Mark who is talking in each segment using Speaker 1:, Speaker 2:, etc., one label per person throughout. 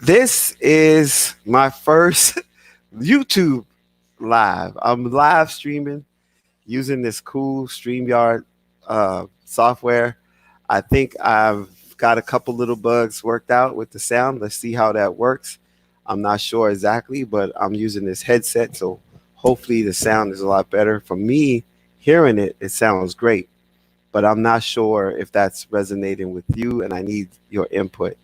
Speaker 1: This is my first YouTube live. I'm live streaming using this cool StreamYard software. I think I've got a couple little bugs worked out with the sound. Let's see how that works. I'm not sure exactly, but I'm using this headset, so hopefully the sound is a lot better. For me, hearing it, it sounds great, but I'm not sure if that's resonating with you, and I need your input.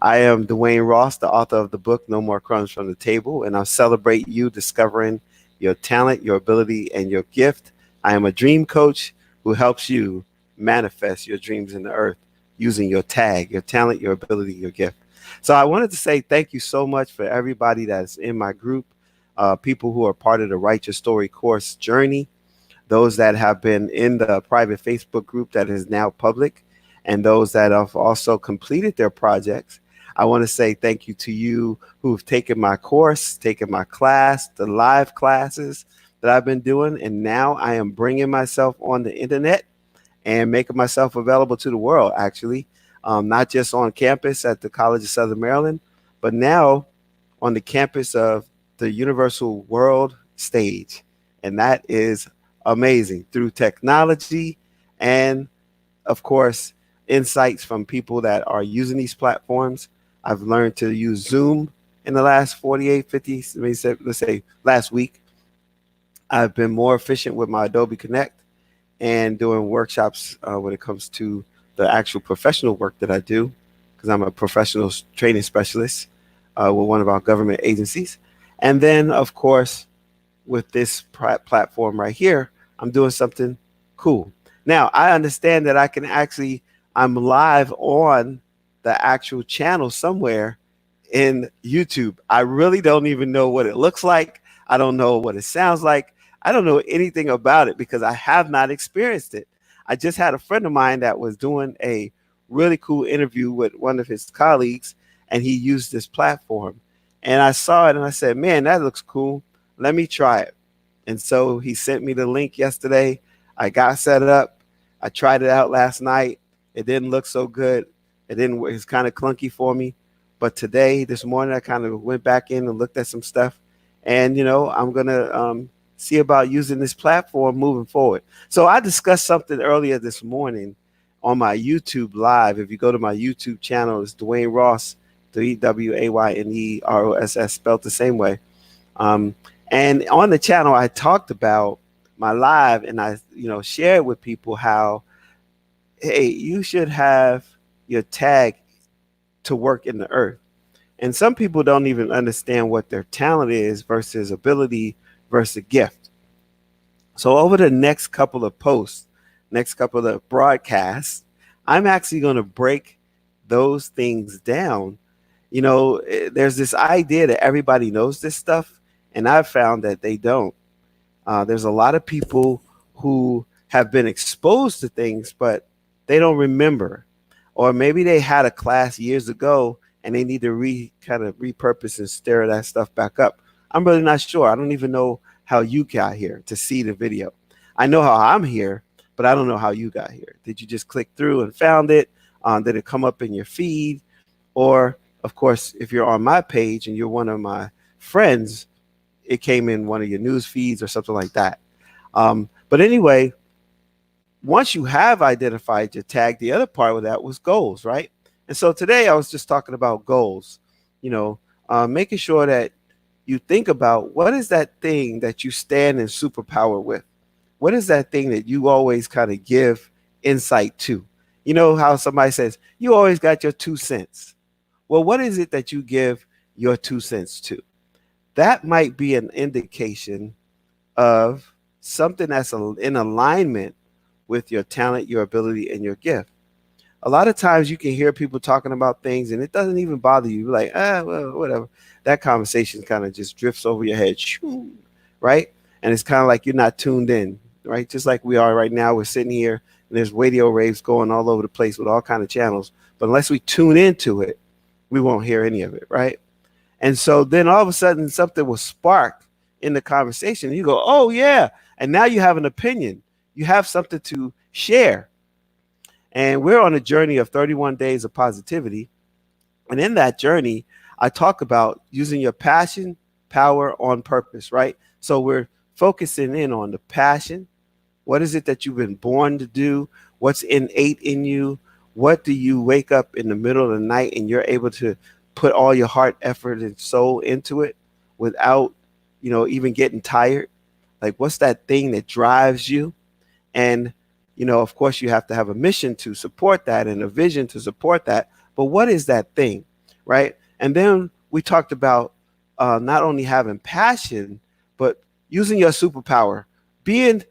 Speaker 1: I am Dwayne Ross, the author of the book No More Crumbs from the Table, and I'll celebrate you discovering your talent, your ability, and your gift. I am a dream coach who helps you manifest your dreams in the earth using your tag, your talent, your ability, your gift. So I wanted to say thank you so much for everybody that's in my group, people who are part of the Write Your Story course journey, those that have been in the private Facebook group that is now public, and those that have also completed their projects. I want to say thank you to you who've taken my course, taken my class, the live classes that I've been doing. And now I am bringing myself on the internet and making myself available to the world, actually, not just on campus at the College of Southern Maryland, but now on the campus of the Universal World Stage. And that is amazing through technology and, of course, insights from people that are using these platforms. I've learned to use Zoom in the last 48, 50, let's say last week. I've been more efficient with my Adobe Connect and doing workshops when it comes to the actual professional work that I do, because I'm a professional training specialist with one of our government agencies. And then, of course, with this platform right here, I'm doing something cool. Now, I understand that I'm live on the actual channel somewhere in YouTube. I really don't even know what it looks like. I don't know what it sounds like. I don't know anything about it because I have not experienced it. I just had a friend of mine that was doing a really cool interview with one of his colleagues, and he used this platform. And I saw it and I said, man, that looks cool. Let me try it. And so he sent me the link yesterday. I got set up. I tried it out last night. It didn't look so good. It's kind of clunky for me. But today, this morning, I kind of went back in and looked at some stuff. And, I'm going to see about using this platform moving forward. So I discussed something earlier this morning on my YouTube live. If you go to my YouTube channel, it's Dwayne Ross, Dwayneross, spelled the same way. And on the channel, I talked about my live, and I, shared with people how, hey, you should have your tag to work in the earth. And some people don't even understand what their talent is versus ability versus gift. So over the next couple of posts, next couple of broadcasts, I'm actually going to break those things down. There's this idea that everybody knows this stuff, and I've found that they don't. There's a lot of people who have been exposed to things, but they don't remember. Or maybe they had a class years ago and they need to kind of repurpose and stir that stuff back up. I'm really not sure. I don't even know how you got here to see the video. I know how I'm here, but I don't know how you got here. Did you just click through and found it? Did it come up in your feed? Or, of course, if you're on my page and you're one of my friends, it came in one of your news feeds or something like that. But anyway, once you have identified your tag, the other part of that was goals, right? And so today I was just talking about goals, making sure that you think about what is that thing that you stand in superpower with? What is that thing that you always kind of give insight to? You know how somebody says, you always got your 2 cents. Well, what is it that you give your 2 cents to? That might be an indication of something that's in alignment with your talent, your ability, and your gift. A lot of times you can hear people talking about things and it doesn't even bother you. You're like, well, whatever. That conversation kind of just drifts over your head, right? And it's kind of like you're not tuned in, right? Just like we are right now. We're sitting here and there's radio waves going all over the place with all kind of channels. But unless we tune into it, we won't hear any of it, right? And so then all of a sudden something will spark in the conversation. You go, oh, yeah. And now you have an opinion. You have something to share. And we're on a journey of 31 days of positivity. And in that journey, I talk about using your passion, power on purpose, right? So we're focusing in on the passion. What is it that you've been born to do? What's innate in you? What do you wake up in the middle of the night and you're able to put all your heart, effort, and soul into it without, even getting tired? Like, what's that thing that drives you? And, of course, you have to have a mission to support that and a vision to support that. But what is that thing, right? And then we talked about not only having passion, but using your superpower, being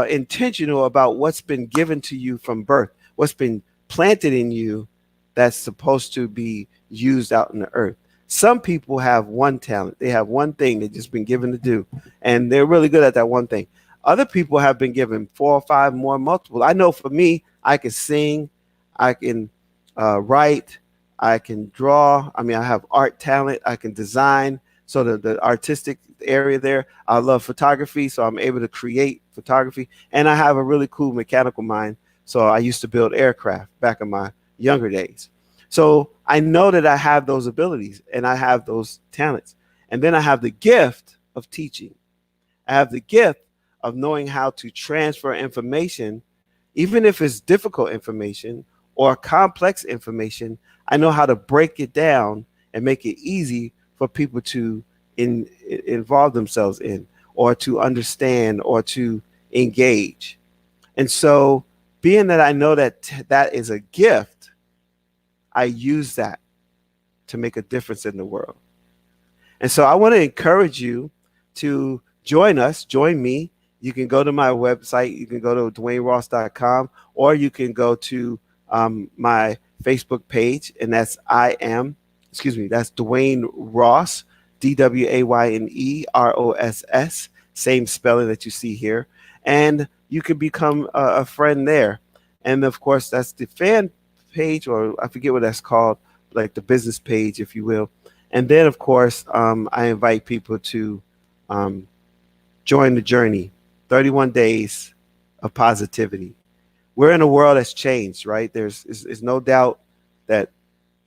Speaker 1: intentional about what's been given to you from birth, what's been planted in you that's supposed to be used out in the earth. Some people have one talent, they have one thing they've just been given to do, and they're really good at that one thing. Other people have been given four or five more multiple. I know for me, I can sing, I can write, I can draw. I mean, I have art talent, I can design. So the artistic area there, I love photography, so I'm able to create photography. And I have a really cool mechanical mind. So I used to build aircraft back in my younger days. So I know that I have those abilities and I have those talents. And then I have the gift of teaching. I have the gift of knowing how to transfer information, even if it's difficult information or complex information. I know how to break it down and make it easy for people to involve themselves in, or to understand, or to engage. And so, being that I know that that is a gift, I use that to make a difference in the world. And so I want to encourage you to join us, join me. You can go to my website. You can go to DwayneRoss.com, or you can go to my Facebook page, and that's Dwayne Ross, DWAYNEROSS, same spelling that you see here. And you can become a friend there. And of course, that's the fan page, or I forget what that's called, like the business page, if you will. And then, of course, I invite people to um, join the journey, 31 days of positivity. We're in a world that's changed, right? There's no doubt that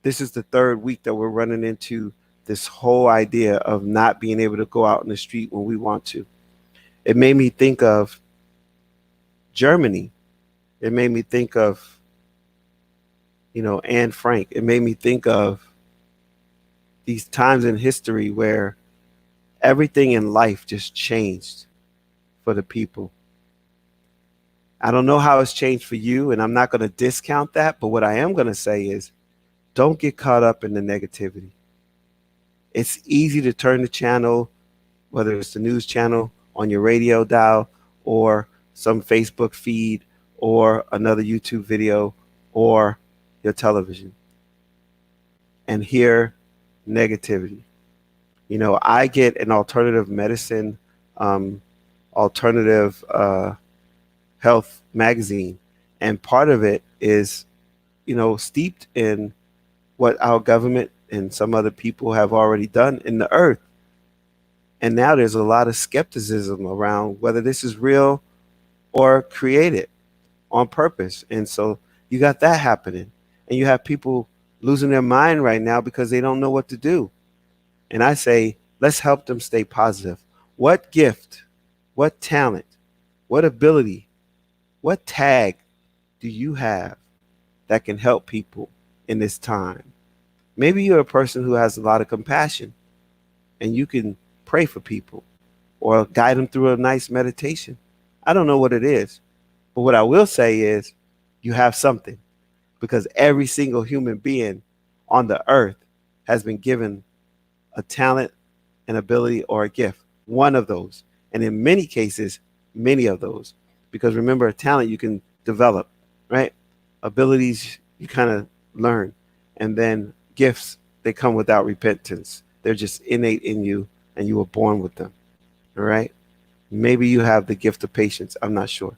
Speaker 1: this is the third week that we're running into this whole idea of not being able to go out in the street when we want to. It made me think of Germany. It made me think of, Anne Frank. It made me think of these times in history where everything in life just changed for the people. I don't know how it's changed for you, and I'm not going to discount that. But what I am going to say is don't get caught up in the negativity. It's easy to turn the channel, whether it's the news channel on your radio dial, or some Facebook feed, or another YouTube video, or your television, and hear negativity. I get an alternative medicine, um, alternative health magazine, and part of it is, steeped in what our government and some other people have already done in the earth. And now there's a lot of skepticism around whether this is real or created on purpose. And so you got that happening. And you have people losing their mind right now because they don't know what to do. And I say, let's help them stay positive. What gift, what talent, what ability, what tag do you have that can help people in this time? Maybe you're a person who has a lot of compassion and you can pray for people or guide them through a nice meditation. I don't know what it is, but what I will say is you have something, because every single human being on the earth has been given a talent, an ability, or a gift, one of those. And in many cases, many of those. Because remember, a talent you can develop, right? Abilities you kind of learn. And then gifts, they come without repentance. They're just innate in you, and you were born with them. All right? Maybe you have the gift of patience. I'm not sure.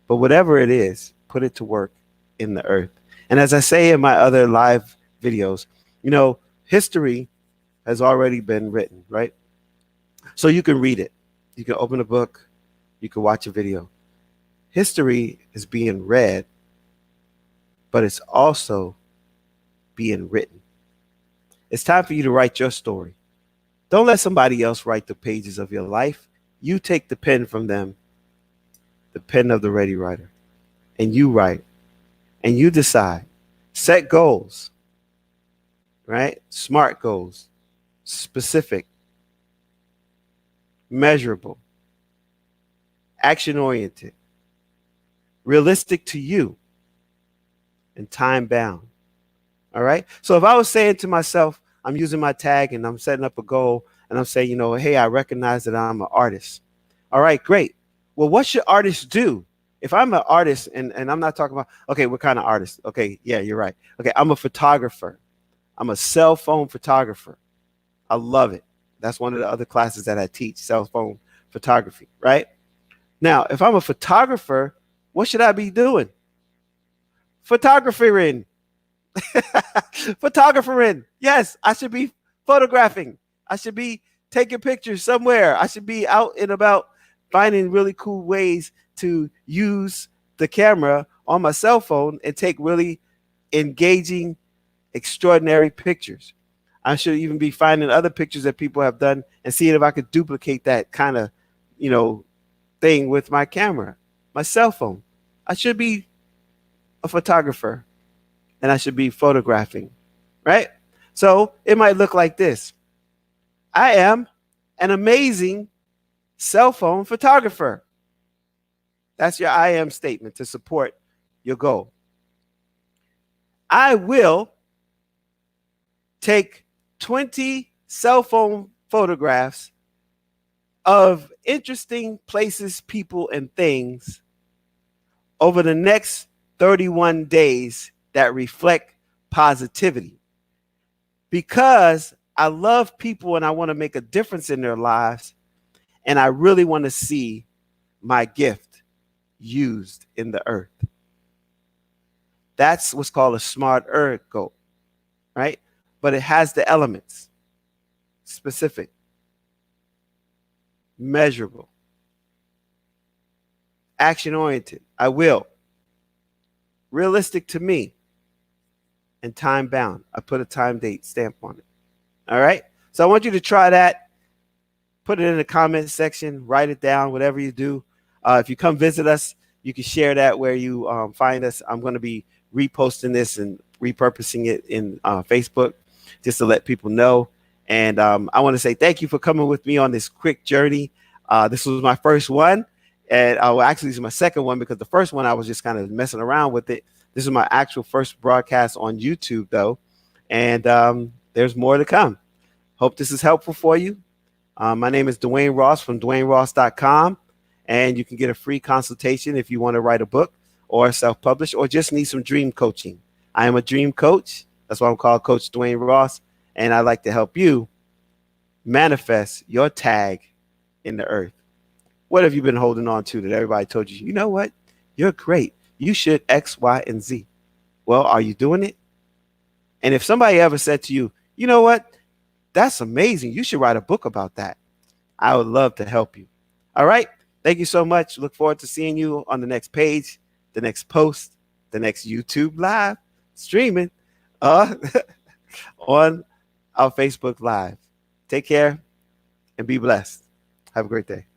Speaker 1: But whatever it is, put it to work in the earth. And as I say in my other live videos, history has already been written, right? So you can read it. You can open a book. You can watch a video. History is being read, but it's also being written. It's time for you to write your story. Don't let somebody else write the pages of your life. You take the pen from them, the pen of the ready writer, and you write and you decide. Set goals, right? Smart goals, specific, measurable, action oriented, realistic to you, and time bound. All right. So if I was saying to myself, I'm using my tag and I'm setting up a goal and I'm saying, hey, I recognize that I'm an artist. All right, great. Well, what should artists do? If I'm an artist and I'm not talking about, okay, what kind of artist? Okay, yeah, you're right. Okay, I'm a photographer. I'm a cell phone photographer. I love it. That's one of the other classes that I teach, cell phone photography, right? Now, if I'm a photographer, what should I be doing? Photographering. Photographering. Yes, I should be photographing. I should be taking pictures somewhere. I should be out and about finding really cool ways to use the camera on my cell phone and take really engaging, extraordinary pictures. I should even be finding other pictures that people have done and seeing if I could duplicate that kind of, you know, thing with my camera, my cell phone. I should be a photographer and I should be photographing, right? So it might look like this. I am an amazing cell phone photographer. That's your I am statement to support your goal. I will take 20 cell phone photographs of interesting places, people, and things over the next 31 days that reflect positivity. Because I love people and I want to make a difference in their lives, and I really want to see my gift used in the earth. That's what's called a smart earth goal, right? But it has the elements: specific, measurable, action oriented. I will. Realistic to me, and time bound. I put a time date stamp on it. All right. So I want you to try that. Put it in the comment section. Write it down. Whatever you do. If you come visit us, you can share that where you find us. I'm going to be reposting this and repurposing it in Facebook just to let people know. And I want to say thank you for coming with me on this quick journey. This was my first one. And well, actually, this is my second one because the first one I was just kind of messing around with it. This is my actual first broadcast on YouTube, though. And there's more to come. Hope this is helpful for you. My name is Dwayne Ross from DwayneRoss.com. And you can get a free consultation if you want to write a book or self-publish or just need some dream coaching. I am a dream coach. That's why I'm called Coach Dwayne Ross. And I'd like to help you manifest your tag in the earth. What have you been holding on to that everybody told you, you know what? You're great. You should X, Y, and Z. Well, are you doing it? And if somebody ever said to you, you know what? That's amazing. You should write a book about that. I would love to help you. All right. Thank you so much. Look forward to seeing you on the next page, the next post, the next YouTube live streaming on our Facebook Live. Take care and be blessed. Have a great day.